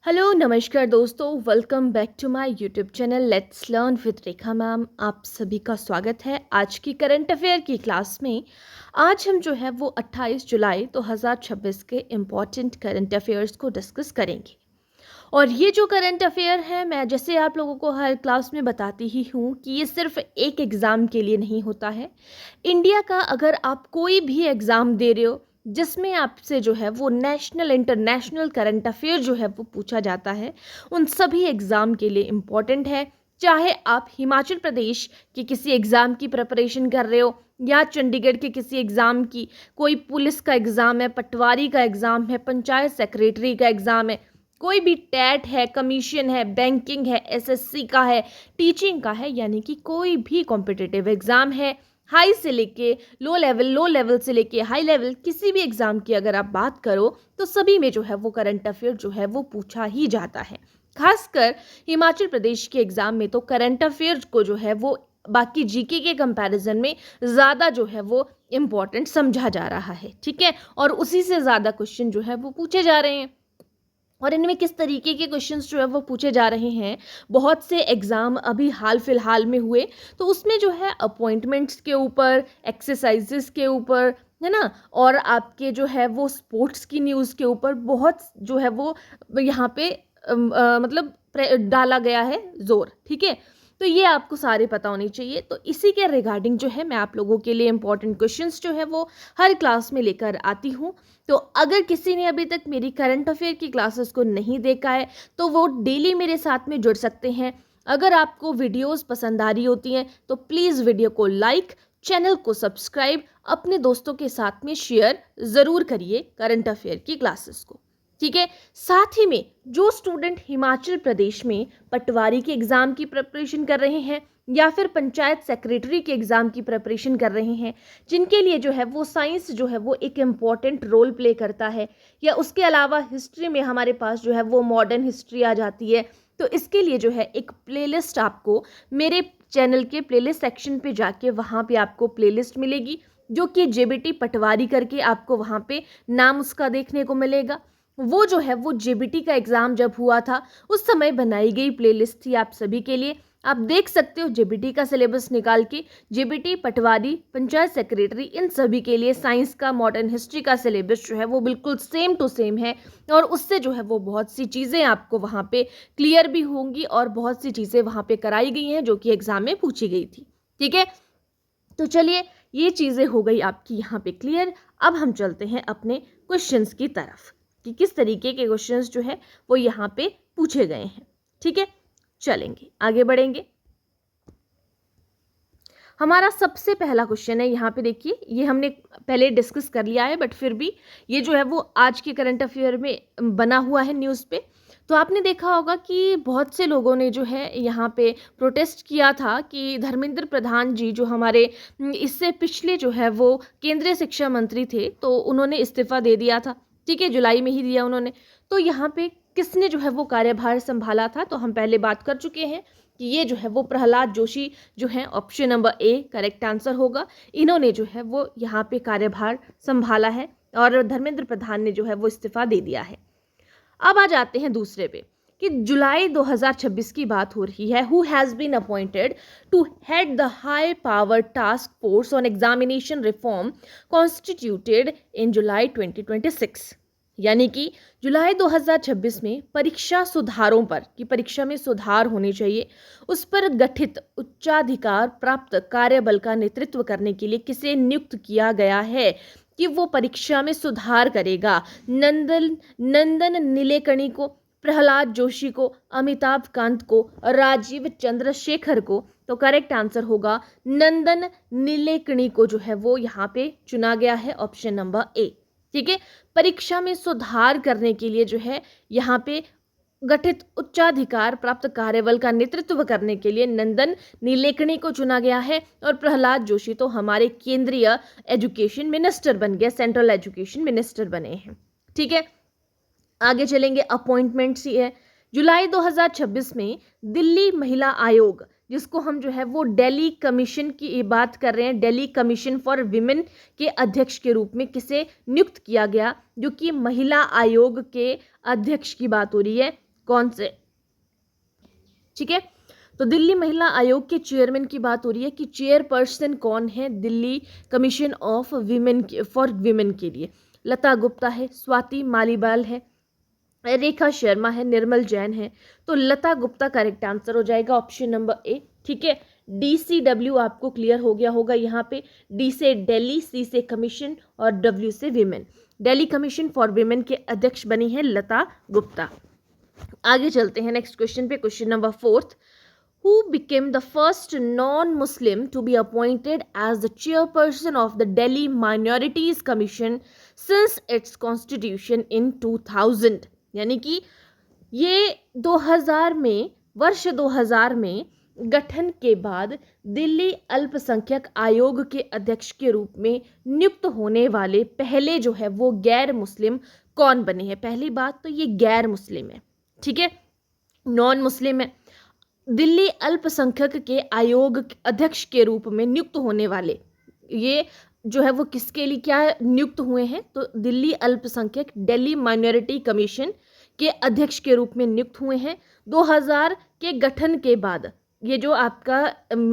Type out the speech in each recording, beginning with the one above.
Hello नमस्कार दोस्तों, welcome back to my YouTube channel let's learn with Rekha ma'am. आप सभी का स्वागत है आज की करंट अफेयर की क्लास में। आज हम जो है वो 28 जुलाई 2026 के इम्पॉर्टेंट करंट अफेयर्स को डिस्कस करेंगे। और ये जो करंट अफेयर है, मैं जैसे आप लोगों को हर क्लास में बताती ही हूँ कि ये सिर्फ एक एग्ज़ाम के लिए नहीं होता है। इंडिया का अगर आप कोई भी एग्ज़ाम दे रहे हो जिसमें आपसे जो है वो नेशनल इंटरनेशनल करंट अफेयर जो है वो पूछा जाता है, उन सभी एग्ज़ाम के लिए इम्पॉर्टेंट है। चाहे आप हिमाचल प्रदेश के किसी एग्ज़ाम की प्रिपरेशन कर रहे हो या चंडीगढ़ के किसी एग्ज़ाम की, कोई पुलिस का एग्ज़ाम है, पटवारी का एग्ज़ाम है, पंचायत सेक्रेटरी का एग्ज़ाम है, कोई भी टैट है, कमीशन है, बैंकिंग है, एसएससी का है, टीचिंग का है, यानी कि कोई भी कॉम्पिटिटिव एग्ज़ाम है, हाई से लेके लो लेवल से लेके हाई लेवल, किसी भी एग्ज़ाम की अगर आप बात करो तो सभी में जो है वो करंट अफेयर जो है वो पूछा ही जाता है। खासकर हिमाचल प्रदेश के एग्ज़ाम में तो करंट अफेयर को जो है वो बाकी जीके के कंपैरिजन में ज़्यादा जो है वो इम्पॉर्टेंट समझा जा रहा है, ठीक है। और उसी से ज़्यादा क्वेश्चन जो है वो पूछे जा रहे हैं। और इनमें किस तरीके के क्वेश्चंस जो है वो पूछे जा रहे हैं, बहुत से एग्ज़ाम अभी हाल फिलहाल में हुए तो उसमें जो है अपॉइंटमेंट्स के ऊपर, एक्सरसाइजेस के ऊपर, है ना, और आपके जो है वो स्पोर्ट्स की न्यूज़ के ऊपर बहुत जो है वो यहाँ पे मतलब डाला गया है जोर, ठीक है। तो ये आपको सारे पता होने चाहिए। तो इसी के रिगार्डिंग जो है मैं आप लोगों के लिए इंपॉर्टेंट क्वेश्चंस जो है वो हर क्लास में लेकर आती हूँ। तो अगर किसी ने अभी तक मेरी करंट अफेयर की क्लासेस को नहीं देखा है तो वो डेली मेरे साथ में जुड़ सकते हैं। अगर आपको वीडियोस पसंद आ रही होती हैं तो प्लीज़ वीडियो को लाइक, चैनल को सब्सक्राइब, अपने दोस्तों के साथ में शेयर ज़रूर करिए करंट अफेयर की क्लासेस को, ठीक है। साथ ही में जो स्टूडेंट हिमाचल प्रदेश में पटवारी के एग्ज़ाम की प्रिपरेशन कर रहे हैं या फिर पंचायत सेक्रेटरी के एग्ज़ाम की प्रिपरेशन कर रहे हैं, जिनके लिए जो है वो साइंस जो है वो एक इम्पॉर्टेंट रोल प्ले करता है, या उसके अलावा हिस्ट्री में हमारे पास जो है वो मॉडर्न हिस्ट्री आ जाती है, तो इसके लिए जो है एक प्लेलिस्ट आपको मेरे चैनल के प्लेलिस्ट सेक्शन पे जाके वहाँ पे आपको प्लेलिस्ट मिलेगी, जो कि जेबीटी पटवारी करके आपको वहाँ पे नाम उसका देखने को मिलेगा। वो जो है वो जेबीटी का एग्ज़ाम जब हुआ था उस समय बनाई गई प्लेलिस्ट थी आप सभी के लिए। आप देख सकते हो जेबीटी का सिलेबस निकाल के, जेबीटी, पटवारी, पंचायत सेक्रेटरी, इन सभी के लिए साइंस का, मॉडर्न हिस्ट्री का सिलेबस जो है वो बिल्कुल सेम टू सेम है। और उससे जो है वो बहुत सी चीज़ें आपको वहाँ पे क्लियर भी होंगी और बहुत सी चीज़ें वहाँ पे कराई गई हैं जो कि एग्ज़ाम में पूछी गई थी, ठीक है। तो चलिए, ये चीज़ें हो गई आपकी यहाँ पे क्लियर। अब हम चलते हैं अपने क्वेश्चंस की तरफ कि किस तरीके के क्वेश्चंस जो है वो यहाँ पे पूछे गए हैं, ठीक है। चलेंगे आगे बढ़ेंगे। हमारा सबसे पहला क्वेश्चन है, यहाँ पे देखिए, ये हमने पहले डिस्कस कर लिया है बट फिर भी ये जो है वो आज के करंट अफेयर में बना हुआ है न्यूज़ पे। तो आपने देखा होगा कि बहुत से लोगों ने जो है यहाँ पे प्रोटेस्ट किया था कि धर्मेंद्र प्रधान जी जो हमारे इससे पिछले जो है वो केंद्रीय शिक्षा मंत्री थे, तो उन्होंने इस्तीफा दे दिया था, ठीक है, जुलाई में ही दिया उन्होंने। तो यहाँ पे किसने जो है वो कार्यभार संभाला था, तो हम पहले बात कर चुके हैं कि ये जो है वो प्रहलाद जोशी जो है, option number A correct answer होगा। इन्होंने जो है वो यहाँ पे कार्यभार संभाला है और धर्मेंद्र प्रधान ने जो है वो इस्तीफा दे दिया है। अब आ जाते हैं दूसरे पे कि जुलाई 2026 की बात हो रही है। Who has been appointed to head the high power task force on examination reform constituted in July 2026। यानी कि जुलाई 2026 में परीक्षा सुधारों पर, कि परीक्षा में सुधार होने चाहिए, उस पर गठित उच्चाधिकार प्राप्त कार्यबल का नेतृत्व करने के लिए किसे नियुक्त किया गया है कि वो परीक्षा में सुधार करेगा। नंदन नीलेकणी को, प्रहलाद जोशी को, अमिताभ कांत को, राजीव चंद्रशेखर को। तो करेक्ट आंसर होगा नंदन नीलेकणी को जो है वो यहाँ पे चुना गया है, ऑप्शन नंबर ए, ठीक है। परीक्षा में सुधार करने के लिए जो है यहाँ पे गठित उच्चाधिकार प्राप्त कार्यबल का नेतृत्व करने के लिए नंदन नीलेकणी को चुना गया है। और प्रहलाद जोशी तो हमारे केंद्रीय एजुकेशन मिनिस्टर बन गए, सेंट्रल एजुकेशन मिनिस्टर बने हैं, ठीक है। आगे चलेंगे, अपॉइंटमेंट्स ही है। जुलाई 2026 में दिल्ली महिला आयोग, जिसको हम जो है वो दिल्ली कमीशन की बात कर रहे हैं, दिल्ली कमीशन फॉर विमेन के अध्यक्ष के रूप में किसे नियुक्त किया गया, जो कि महिला आयोग के अध्यक्ष की बात हो रही है, कौन से, ठीक है। तो दिल्ली महिला आयोग के चेयरमैन की बात हो रही है कि चेयरपर्सन कौन है Delhi commission of women for women के लिए। लता गुप्ता है, स्वाति मालीवाल है, रेखा शर्मा है, निर्मल जैन है। तो लता गुप्ता करेक्ट आंसर हो जाएगा ऑप्शन नंबर ए, ठीक है। DCW आपको क्लियर हो गया होगा यहाँ पे। डी से दिल्ली, सी से कमीशन और डब्ल्यू से women. Delhi commission for women के अध्यक्ष बनी है लता गुप्ता। आगे चलते हैं नेक्स्ट क्वेश्चन पे, question number 4th। Who became the first non-Muslim to be appointed as the chairperson of the Delhi Minorities Commission since its constitution in 2000? यानी कि ये 2000 में, वर्ष 2000 में गठन के बाद दिल्ली अल्पसंख्यक आयोग के अध्यक्ष के रूप में नियुक्त होने वाले पहले जो है वो गैर मुस्लिम कौन बने हैं। पहली बात तो ये गैर मुस्लिम है, ठीक है, नॉन मुस्लिम है। दिल्ली अल्पसंख्यक के आयोग अध्यक्ष के रूप में नियुक्त होने वाले ये जो है वो किसके लिए क्या नियुक्त हुए हैं, तो दिल्ली अल्पसंख्यक दिल्ली माइनॉरिटी कमीशन के अध्यक्ष के रूप में नियुक्त हुए हैं 2000 के गठन के बाद। ये जो आपका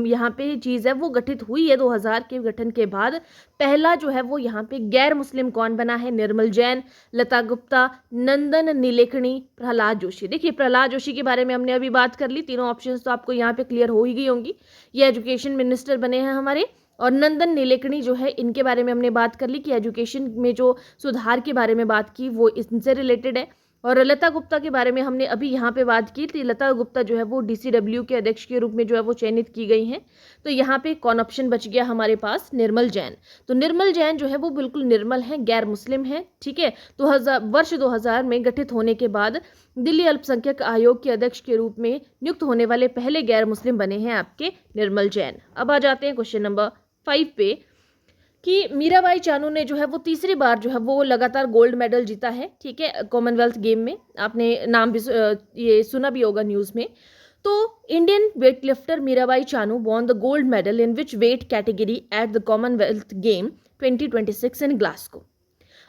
यहाँ पे चीज़ है वो गठित हुई है 2000 के गठन के बाद। पहला जो है वो यहाँ पे गैर मुस्लिम कौन बना है, निर्मल जैन, लता गुप्ता, नंदन नीलेकणी, प्रहलाद जोशी। देखिए प्रहलाद जोशी के बारे में हमने अभी बात कर ली, तीनों ऑप्शंस तो आपको यहाँ पे क्लियर हो ही गई होंगी। ये एजुकेशन मिनिस्टर बने हैं हमारे। और नंदन नीलेकणी जो है इनके बारे में हमने बात कर ली कि एजुकेशन में जो सुधार के बारे में बात की वो इनसे रिलेटेड है। और लता गुप्ता के बारे में हमने अभी यहाँ पे बात की थी। लता गुप्ता जो है वो DCW के अध्यक्ष के रूप में जो है वो चयनित की गई हैं। तो यहाँ पे कौन ऑप्शन बच गया हमारे पास, निर्मल जैन। तो निर्मल जैन जो है वो बिल्कुल निर्मल हैं, गैर मुस्लिम हैं, ठीक है। वर्ष 2000 में गठित होने के बाद दिल्ली अल्पसंख्यक आयोग के अध्यक्ष के रूप में नियुक्त होने वाले पहले गैर मुस्लिम बने हैं आपके निर्मल जैन। अब आ जाते हैं क्वेश्चन नंबर 5 पे कि मीराबाई चानू ने जो है वो तीसरी बार जो है वो लगातार गोल्ड मेडल जीता है, ठीक है, कॉमनवेल्थ गेम में। आपने नाम भी ये सुना भी होगा न्यूज़ में। तो Indian weight lifter Mirabai Chanu won the gold medal in which weight category at the Commonwealth game 2026 in Glasgow.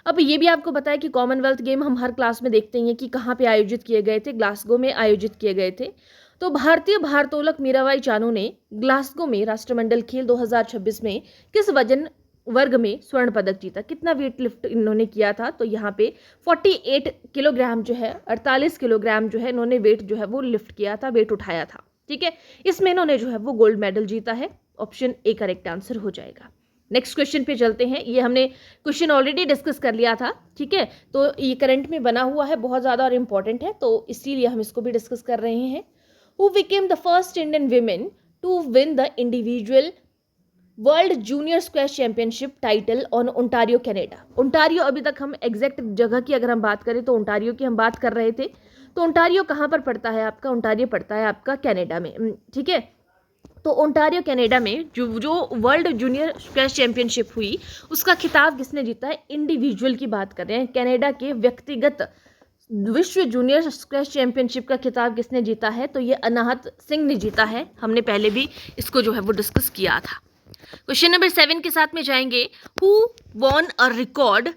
अब ये भी आपको पता है कि कॉमनवेल्थ गेम हम हर क्लास में देखते हैं कि कहाँ पे आयोजित किए गए थे, ग्लासगो में आयोजित किए गए थे। तो भारतीय भारोत्तोलक मीराबाई चानू ने ग्लासगो में राष्ट्रमंडल खेल 2026 में किस वजन वर्ग में स्वर्ण पदक जीता। कितना वेट लिफ्ट इन्होंने किया था, तो यहाँ पे 48 किलोग्राम जो है, 48 किलोग्राम जो है इन्होंने वेट जो है वो लिफ्ट किया था, वेट उठाया था, ठीक है। इसमें इन्होंने जो है वो गोल्ड मेडल जीता है। ऑप्शन ए करेक्ट आंसर हो जाएगा। नेक्स्ट क्वेश्चन पे चलते हैं। ये हमने क्वेश्चन ऑलरेडी डिस्कस कर लिया था, ठीक है। तो ये करंट में बना हुआ है, बहुत ज़्यादा और इम्पॉर्टेंट है, तो इसीलिए हम इसको भी डिस्कस कर रहे हैं। Who became the first Indian women to win the individual world junior squash championship title on Ontario Canada. Ontario, अभी तक हम एग्जैक्ट जगह की अगर हम बात करें तो ओंटारियो की हम बात कर रहे थे। तो ओंटारियो कहाँ पर पड़ता है आपका, ओंटारियो पड़ता है आपका कनाडा में, ठीक है। तो ओंटारियो कनाडा में जो वर्ल्ड जूनियर स्क्वैश चैंपियनशिप हुई उसका खिताब किसने जीता है, इंडिविजुअल की बात कर रहे हैं। कनाडा के व्यक्तिगत विश्व जूनियर स्क्वैश चैंपियनशिप का खिताब किसने जीता है, तो ये अनाहत सिंह ने जीता है। हमने पहले भी इसको जो है वो डिस्कस किया था। क्वेश्चन नंबर 7 के साथ में जाएंगे। Who won a record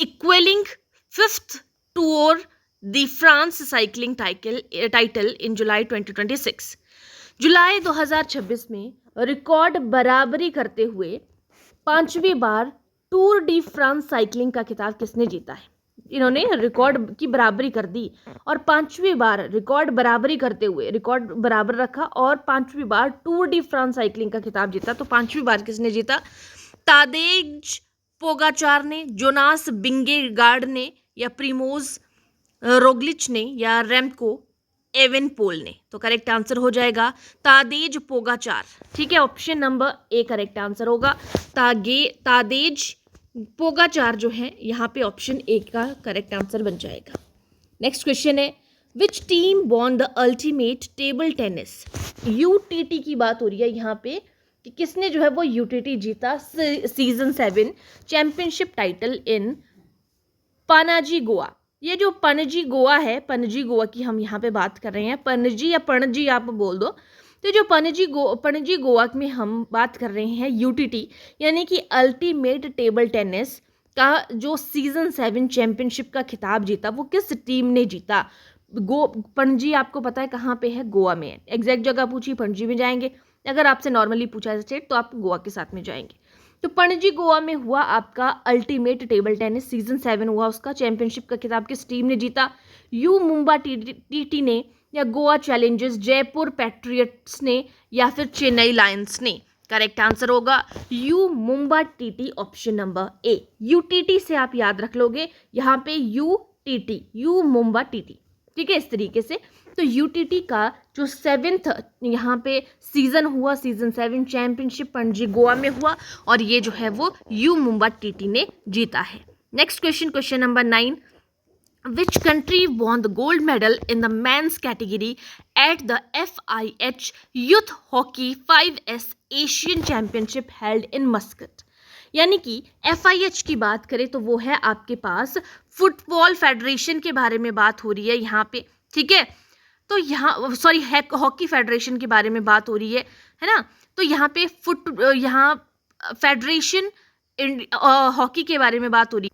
equalling 5th tour de France cycling title in July 2026। जुलाई 2026 में रिकॉर्ड बराबरी करते हुए 5वीं बार टूर डी फ्रांस साइकिलिंग का खिताब किसने जीता है। इन्होंने रिकॉर्ड की बराबरी कर दी और 5वीं बार रिकॉर्ड बराबरी करते हुए रिकॉर्ड बराबर रखा और 5वीं बार टूर डी फ्रांस साइकिलिंग का खिताब जीता। तो 5वीं बार किसने जीता, तादेज पोगाचार ने, जोनास विंगेगार्ड ने, या प्रिमोज रोग्लिच ने, या रेमको एवेनपोल ने। तो करेक्ट आंसर हो जाएगा तादेज पोगाचार, ठीक है। Option number A correct answer होगा। तादेज पोगाचार जो है यहाँ पे ऑप्शन ए का करेक्ट आंसर बन जाएगा। नेक्स्ट क्वेश्चन है, which team won the ultimate table tennis. UTT की बात हो रही है यहाँ पे कि किसने जो है वो यूटीटी जीता season 7 championship title in Panaji Goa. ये जो पणजी गोवा है, पणजी गोवा की हम यहाँ पे बात कर रहे हैं, पणजी या पणजी आप बोल दो। तो जो पणजी गोवा में हम बात कर रहे हैं यूटीटी यानी कि अल्टीमेट टेबल टेनिस का जो सीजन 7 चैंपियनशिप का खिताब जीता वो किस टीम ने जीता। पणजी आपको पता है कहाँ पे है, गोवा में है। एग्जैक्ट जगह पूछी पणजी में जाएंगे, अगर आपसे नॉर्मली पूछा स्टेट तो आप गोवा के साथ में जाएंगे। तो पणजी गोवा में हुआ आपका अल्टीमेट टेबल टेनिस सीजन 7 हुआ उसका। चैंपियनशिप का खिताब किस टीम ने जीता? यू मुंबा टीटी ने, या गोवा चैलेंजर्स, जयपुर पैट्रियट्स ने, या फिर चेन्नई लायंस ने? करेक्ट आंसर होगा you Mumba TT, option number A. UTT से आप याद रख लोगे, यहाँ पे यूटीटी, यू मुंबा टीटी, ठीक है, इस तरीके से। तो यूटीटी का जो 7th यहाँ पे सीजन हुआ, सीजन 7 चैंपियनशिप पणजी गोवा में हुआ, और ये जो है वो यू मुंबा टीटी ने जीता है। Next question, question number 9, which country won the gold medal in the men's category at the FIH Youth Hockey 5S Asian Championship held in Muscat? यानी कि FIH की बात करें तो वो है आपके पास फुटबॉल फेडरेशन के बारे में बात हो रही है यहाँ पे, ठीक है। तो यहाँ सॉरी हॉकी फेडरेशन के बारे में बात हो रही है ना। तो यहाँ पे यहाँ फेडरेशन हॉकी के बारे में बात हो रही है,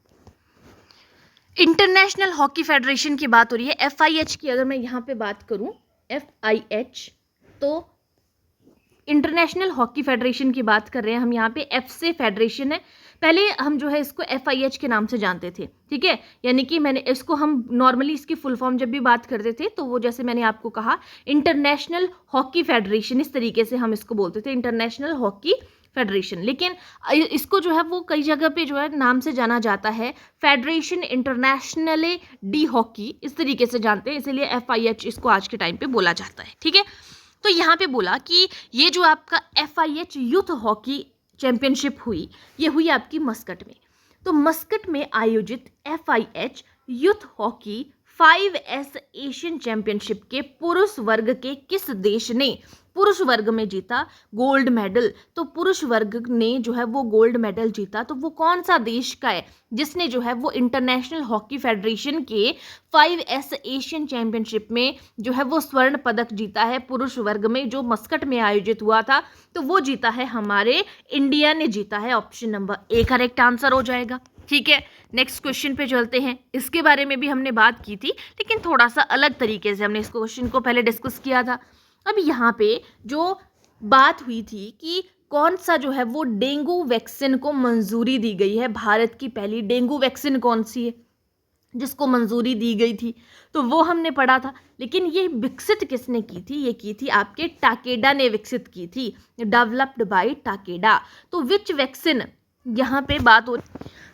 इंटरनेशनल हॉकी फेडरेशन की बात हो रही है। FIH की अगर मैं यहाँ पे बात करूँ, FIH तो इंटरनेशनल हॉकी फेडरेशन की बात कर रहे हैं हम यहाँ पे। F से फेडरेशन है, पहले हम जो है इसको FIH के नाम से जानते थे, ठीक है। यानी कि मैंने इसको हम नॉर्मली इसकी फुल फॉर्म जब भी बात करते थे तो वो जैसे मैंने आपको कहा इंटरनेशनल हॉकी फेडरेशन, इस तरीके से हम इसको बोलते थे, इंटरनेशनल हॉकी फेडरेशन। लेकिन इसको जो है वो कई जगह पे जो है नाम से जाना जाता है, फेडरेशन इंटरनेशनल डी हॉकी, इस तरीके से जानते हैं, इसीलिए FIH इसको आज के टाइम पे बोला जाता है, ठीक है। तो यहाँ पे बोला कि ये जो आपका FIH यूथ हॉकी चैंपियनशिप हुई, ये हुई आपकी मस्कट में। तो मस्कट में आयोजित FIH youth hockey 5S Asian championship के पुरुष वर्ग के किस देश ने पुरुष वर्ग में जीता गोल्ड मेडल? तो पुरुष वर्ग ने जो है वो गोल्ड मेडल जीता, तो वो कौन सा देश का है जिसने जो है वो इंटरनेशनल हॉकी फेडरेशन के 5S एशियन चैंपियनशिप में जो है वो स्वर्ण पदक जीता है पुरुष वर्ग में, जो मस्कट में आयोजित हुआ था। तो वो जीता है हमारे इंडिया ने जीता है, option number A correct answer हो जाएगा, ठीक है। नेक्स्ट क्वेश्चन पे चलते हैं। इसके बारे में भी हमने बात की थी, लेकिन थोड़ा सा अलग तरीके से हमने इस क्वेश्चन को पहले डिस्कस किया था। अब यहाँ पे जो बात हुई थी कि कौन सा जो है वो डेंगू वैक्सीन को मंजूरी दी गई है, भारत की पहली डेंगू वैक्सीन कौन सी है जिसको मंजूरी दी गई थी, तो वो हमने पढ़ा था। लेकिन ये विकसित किसने की थी? ये की थी आपके टाकेडा ने विकसित की थी, डेवलप्ड बाय टाकेडा। तो विच वैक्सीन यहाँ पे बात हो,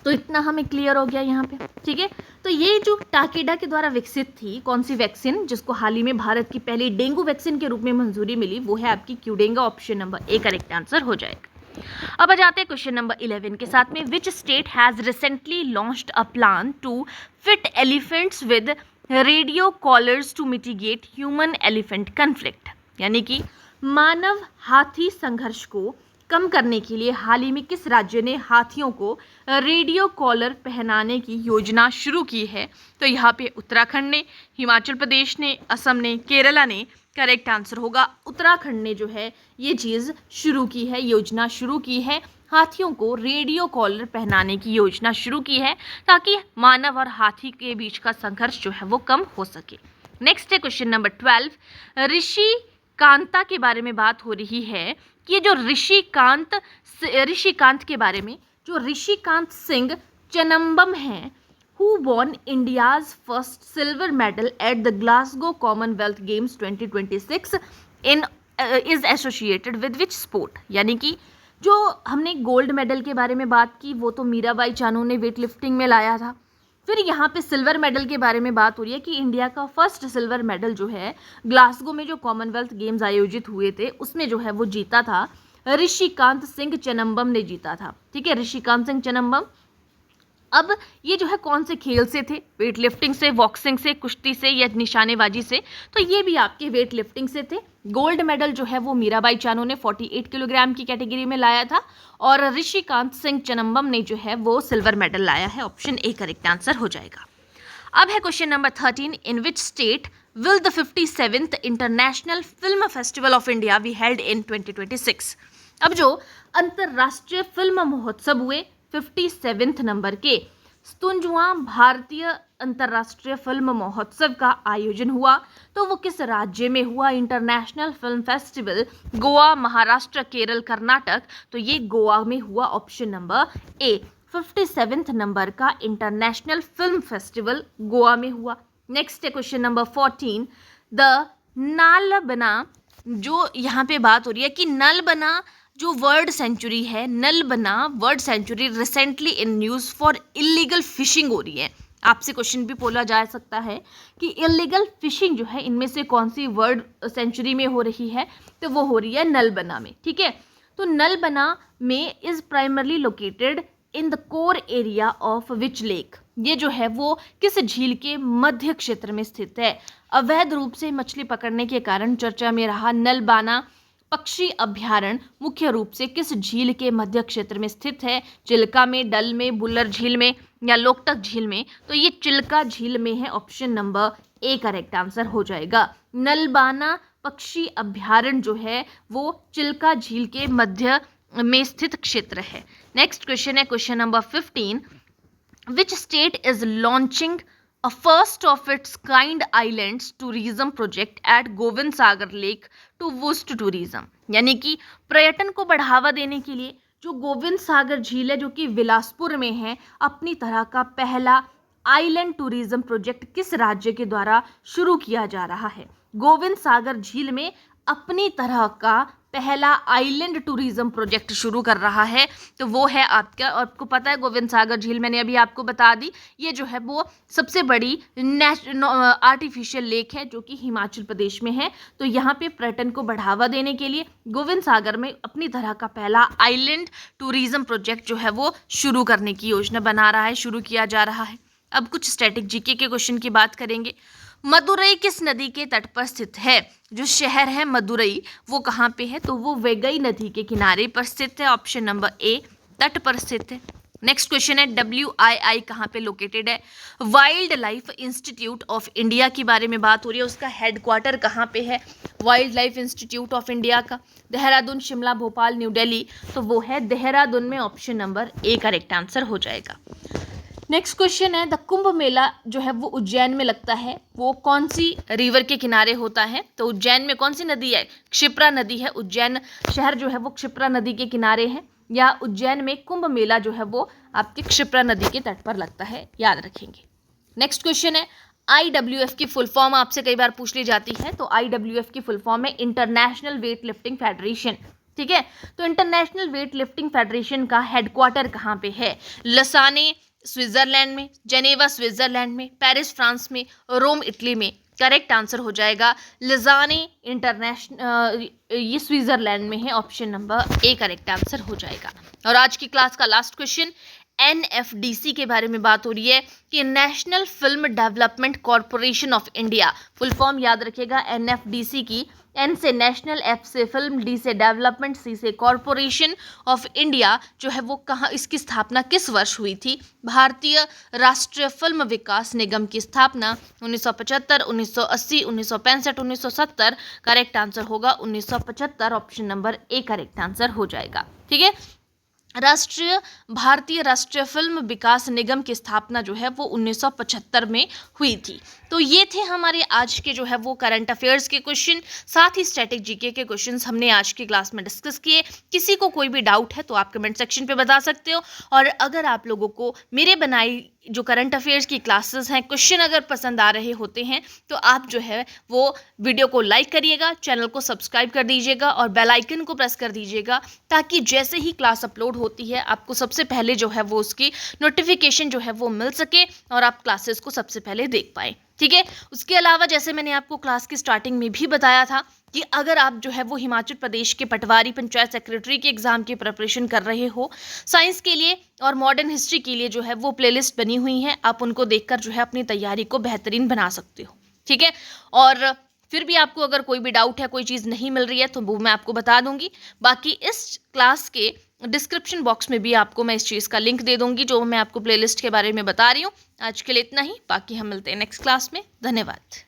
तो इतना हमें क्लियर हो गया यहाँ पे, ठीक है। तो ये जो टाकेडा के द्वारा विकसित थी कौन सी वैक्सीन, जिसको हाल ही में भारत की पहली डेंगू वैक्सीन के रूप में मंजूरी मिली, वो है आपकी क्यूडेंगा, option number A correct answer हो जाएगा। अब आ जाते हैं क्वेश्चन नंबर 11 के साथ में। Which state has recently launched a plan to fit elephants with radio collars to mitigate human elephant conflict? यानी कि मानव हाथी संघर्ष को कम करने के लिए हाल ही में किस राज्य ने हाथियों को रेडियो कॉलर पहनाने की योजना शुरू की है? तो यहाँ पे उत्तराखंड ने, हिमाचल प्रदेश ने, असम ने, केरला ने। करेक्ट आंसर होगा उत्तराखंड ने जो है ये चीज़ शुरू की है, योजना शुरू की है, हाथियों को रेडियो कॉलर पहनाने की योजना शुरू की है ताकि मानव और हाथी के बीच का संघर्ष जो है वो कम हो सके। नेक्स्ट है क्वेश्चन नंबर 12। ऋषि कांता के बारे में बात हो रही है कि जो ऋषिकांत के बारे में, जो ऋषिकांत सिंह चनम्बम हैं, who won India's first silver medal at the Glasgow Commonwealth Games 2026 is associated with which sport? यानी कि जो हमने गोल्ड मेडल के बारे में बात की वो तो मीराबाई चानू ने वेट लिफ्टिंग में लाया था। फिर यहाँ पे सिल्वर मेडल के बारे में बात हो रही है कि इंडिया का फर्स्ट सिल्वर मेडल जो है ग्लासगो में जो कॉमनवेल्थ गेम्स आयोजित हुए थे उसमें जो है वो जीता था ऋषिकांत सिंह चनम्बम ने जीता था, ठीक है, ऋषिकांत सिंह चनम्बम। अब ये जो है कौन से खेल से थे? वेट लिफ्टिंग से, बॉक्सिंग से, कुश्ती से या निशानेबाजी से? तो ये भी आपके वेट लिफ्टिंग से थे। गोल्ड मेडल जो है वो मीराबाई चानू ने 48 किलोग्राम की कैटेगरी में लाया था और ऋषिकांत सिंह चनम्बम ने जो है वो सिल्वर मेडल लाया है, ऑप्शन ए करेक्ट आंसर हो जाएगा। अब है question number 13। In which state will the 57th international film festival of India be held in 2026? अब जो अंतर्राष्ट्रीय फिल्म महोत्सव हुए 57th नंबर के, 57वां भारतीय अंतर्राष्ट्रीय फिल्म महोत्सव का आयोजन हुआ, तो वो किस राज्य में हुआ? International film festival Goa, Maharashtra, Kerala, Karnataka. तो ये गोवा में हुआ, option number A. 57th number का इंटरनेशनल फिल्म फेस्टिवल गोवा में हुआ। नेक्स्ट है क्वेश्चन नंबर 14। द नालबना, जो यहाँ पे बात हो रही है कि नलबना जो वर्ड सेंचुरी है, Nalbana bird sanctuary recently in news for illegal fishing हो रही है। आपसे क्वेश्चन भी बोला जा सकता है कि इलीगल फिशिंग जो है इनमें से कौन सी वर्ड सेंचुरी में हो रही है? तो वो हो रही है नलबना में। ठीक है, तो नलबना में is primarily located in the core area of which lake. ये जो है वो किस झील के मध्य क्षेत्र में स्थित है? अवैध रूप से मछली पकड़ने के कारण चर्चा में रहा नलबाना पक्षी अभ्यारण्य मुख्य रूप से किस झील के मध्य क्षेत्र में स्थित है? चिल्का में, डल में, बुल्लर झील में या लोकटक झील में? तो ये चिल्का झील में है, option number A correct answer हो जाएगा। नलबाना पक्षी अभ्यारण्य जो है वो चिल्का झील के मध्य में स्थित क्षेत्र है। नेक्स्ट क्वेश्चन है question number 15। Which state is launching a first of its kind islands tourism project at Govind Sagar lake to boost tourism? यानी कि पर्यटन को बढ़ावा देने के लिए जो गोविंद सागर झील है जो कि बिलासपुर में है, अपनी तरह का पहला आइलैंड टूरिज्म प्रोजेक्ट किस राज्य के द्वारा शुरू किया जा रहा है? गोविंद सागर झील में अपनी तरह का पहला आइलैंड टूरिज्म प्रोजेक्ट शुरू कर रहा है, तो वो है आपको पता है गोविंद सागर झील, मैंने अभी आपको बता दी, ये जो है वो सबसे बड़ी आर्टिफिशियल लेक है जो कि हिमाचल प्रदेश में है। तो यहाँ पे पर्यटन को बढ़ावा देने के लिए गोविंद सागर में अपनी तरह का पहला आइलैंड टूरिज्म प्रोजेक्ट जो है वो शुरू करने की योजना बना रहा है, शुरू किया जा रहा है। अब कुछ स्टैटिक जीके के क्वेश्चन की बात करेंगे। मदुरई किस नदी के तट पर स्थित है? जो शहर है मदुरई वो कहाँ पे है? तो वो वेगई नदी के किनारे पर स्थित है, ऑप्शन नंबर ए तट पर स्थित है। नेक्स्ट क्वेश्चन है WII कहाँ पे लोकेटेड है? Wild life institute of India के बारे में बात हो रही है, उसका हेडक्वार्टर कहाँ पे है? Wild life institute of India का देहरादून, शिमला, भोपाल, न्यू दिल्ली। तो वो है देहरादून में, option number A correct answer हो जाएगा। नेक्स्ट क्वेश्चन है द कुंभ मेला जो है वो उज्जैन में लगता है, वो कौन सी रिवर के किनारे होता है? तो उज्जैन में कौन सी नदी है? क्षिप्रा नदी है। उज्जैन शहर जो है वो क्षिप्रा नदी के किनारे है, या उज्जैन में कुंभ मेला जो है वो आपके क्षिप्रा नदी के तट पर लगता है, याद रखेंगे। नेक्स्ट क्वेश्चन है IWF की फुल फॉर्म आपसे कई बार पूछ ली जाती है, तो IWF की फुल फॉर्म है इंटरनेशनल वेट लिफ्टिंग फेडरेशन। ठीक है, तो इंटरनेशनल वेट लिफ्टिंग फेडरेशन का हेडक्वार्टर कहाँ पे है? लसाने स्विट्जरलैंड में, जेनेवा स्विट्जरलैंड में, पेरिस फ्रांस में, रोम इटली में। करेक्ट आंसर हो जाएगा लसाने इंटरनेशनल, ये स्विट्जरलैंड में है, option number A correct answer हो जाएगा। और आज की क्लास का लास्ट क्वेश्चन NFDC के बारे में बात हो रही है कि national film development corporation of India, full form याद रखेगा NFDC की। N से नेशनल, F से फिल्म, D से डेवलपमेंट, C से कॉरपोरेशन ऑफ इंडिया जो है वो कहाँ, इसकी स्थापना किस वर्ष हुई थी? भारतीय राष्ट्रीय फिल्म विकास निगम की स्थापना 1975, 1980, 1965, 1970। करेक्ट आंसर होगा 1975, option number A correct answer हो जाएगा। ठीक है, भारतीय राष्ट्रीय फिल्म विकास निगम की स्थापना जो है वो 1975 में हुई थी। तो ये थे हमारे आज के जो है वो करंट अफेयर्स के क्वेश्चन, साथ ही स्टैटिक जीके के क्वेश्चंस हमने आज की क्लास में डिस्कस किए। किसी को कोई भी डाउट है तो आप कमेंट सेक्शन पे बता सकते हो, और अगर आप लोगों को मेरे बनाई जो करंट अफेयर्स की क्लासेस हैं, क्वेश्चन अगर पसंद आ रहे होते हैं तो आप जो है वो वीडियो को लाइक करिएगा, चैनल को सब्सक्राइब कर दीजिएगा और बेल आइकन को प्रेस कर दीजिएगा, ताकि जैसे ही क्लास अपलोड होती है आपको सबसे पहले जो है वो उसकी नोटिफिकेशन जो है वो मिल सके और आप क्लासेस को सबसे पहले देख पाएँ। ठीक है, उसके अलावा जैसे मैंने आपको क्लास की स्टार्टिंग में भी बताया था कि अगर आप जो है वो हिमाचल प्रदेश के पटवारी पंचायत सेक्रेटरी के एग्जाम की प्रिपरेशन कर रहे हो, साइंस के लिए और मॉडर्न हिस्ट्री के लिए जो है वो प्लेलिस्ट बनी हुई है, आप उनको देखकर जो है अपनी तैयारी को बेहतरीन बना सकते हो। ठीक है, और फिर भी आपको अगर कोई भी डाउट है, कोई चीज़ नहीं मिल रही है तो वो मैं आपको बता दूंगी। बाकी इस क्लास के डिस्क्रिप्शन बॉक्स में भी आपको मैं इस चीज़ का लिंक दे दूंगी जो मैं आपको प्लेलिस्ट के बारे में बता रही हूँ। आज के लिए इतना ही, बाकी हम मिलते हैं नेक्स्ट क्लास में। धन्यवाद।